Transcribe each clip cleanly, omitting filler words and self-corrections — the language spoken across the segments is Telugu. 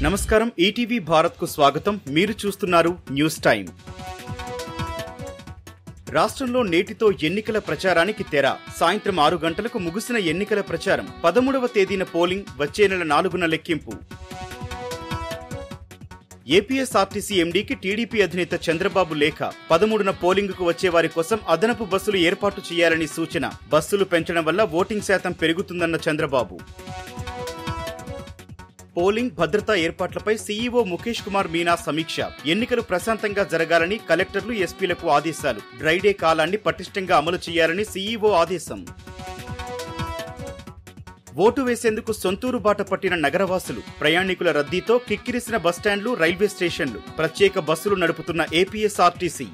నమస్కారం ఈటీవీ భారత్ కు స్వాగతం. మీరు చూస్తున్నారు న్యూస్ టైం. రాష్ట్రంలో నేటితో ఎన్నికల ప్రచారానికి తెర. సాయంత్రం 6 గంటలకు ముగిసిన ఎన్నికల ప్రచారం. 13వ తేదీన పోలింగ్, వచ్చే నెల 4న లెక్కింపు. ఏపీఎస్ఆర్టీసీ ఎండీకి టీడీపీ అధినేత చంద్రబాబు లేఖ. 13న పోలింగుకు వచ్చే వారి కోసం అదనపు బస్సులు ఏర్పాటు చేయాలని సూచన. బస్సులు పెంచడం వల్ల ఓటింగ్ శాతం పెరుగుతుందన్న చంద్రబాబు. పోలింగ్, భద్రతా ఏర్పాట్లపై సీఈఓ ముఖేష్ కుమార్ మీనా సమీక్ష. ఎన్నికలు ప్రశాంతంగా జరగాలని కలెక్టర్లు, ఎస్పీలకు ఆదేశాలు. డ్రైడే కాలాన్ని పటిష్టంగా అమలు చేయాలని సీఈఓ ఆదేశం. ఓటు వేసేందుకు సొంతూరు బాట పట్టిన నగరవాసులు. ప్రయాణికుల రద్దీతో కిక్కిరిసిన బస్టాండ్లు, రైల్వే స్టేషన్లు. ప్రత్యేక బస్సులు నడుపుతున్న ఏపీఎస్ఆర్టీసీ.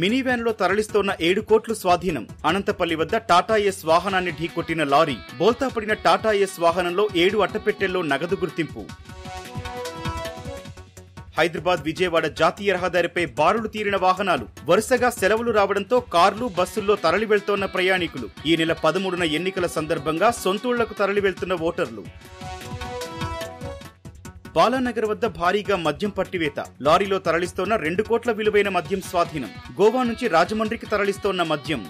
మినీ వ్యాన్లో తరలిస్తోన్న 7 కోట్లు స్వాధీనం. అనంతపల్లి వద్ద టాటా ఎస్ వాహనాన్ని ఢీకొట్టిన లారీ. బోల్తా పడిన టాటా ఎస్ వాహనంలో 7 అట్టపెట్టెల్లో నగదు గుర్తింపు. హైదరాబాద్ విజయవాడ జాతీయ రహదారిపై బారులు తీరిన వాహనాలు. వరుసగా సెలవులు రావడంతో కార్లు, బస్సుల్లో తరలి వెళ్తోన్న ప్రయాణికులు. ఈ నెల 13న ఎన్నికల సందర్భంగా సొంతూళ్లకు తరలి వెళ్తున్న ఓటర్లు. బాలానగర్ వద్ద భారీగా మద్యం పట్టివేత. లారీలో తరలిస్తోన్న 2 కోట్ల విలువైన మద్యం స్వాధీనం. గోవా నుంచి రాజమండ్రికి తరలిస్తోన్న మద్యం.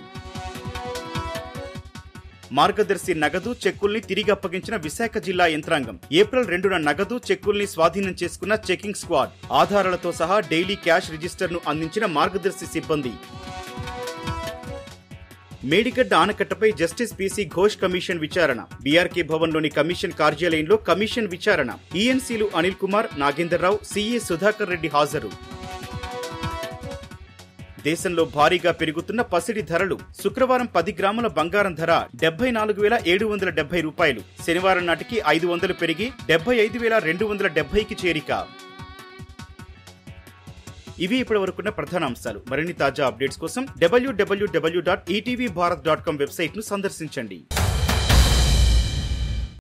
మార్గదర్శి నగదు, చెక్కుల్ని తిరిగి అప్పగించిన విశాఖ జిల్లా యంత్రాంగం. ఏప్రిల్ 2న నగదు, చెక్కుల్ని స్వాధీనం చేసుకున్న చెకింగ్ స్క్వాడ్. ఆధారాలతో సహా డైలీ క్యాష్ రిజిస్టర్ను అందించిన మార్గదర్శి సిబ్బంది. మేడిగడ్డ ఆనకట్టపై జస్టిస్ పీసీ ఘోష్ కమిషన్ విచారణ. బీఆర్కే భవన్లోని కమిషన్ కార్యాలయంలో కమిషన్ విచారణ. ఈఎన్సీలు అనిల్ కుమార్, నాగేందర్రావు, సీఏ సుధాకర్ రెడ్డి హాజరు. దేశంలో భారీగా పెరుగుతున్న పసిడి ధరలు. శుక్రవారం 10 గ్రాముల బంగారం ధర 74,770 రూపాయలు. శనివారం నాటికి 500 పెరిగి 75,270కి చేరిక. ఇవి ఇప్పటివరకున్న ప్రధాన అంశాలు. మరిన్ని తాజా అప్డేట్స్ కోసం www.etvbharat.com వెబ్సైట్ ను సందర్శించండి.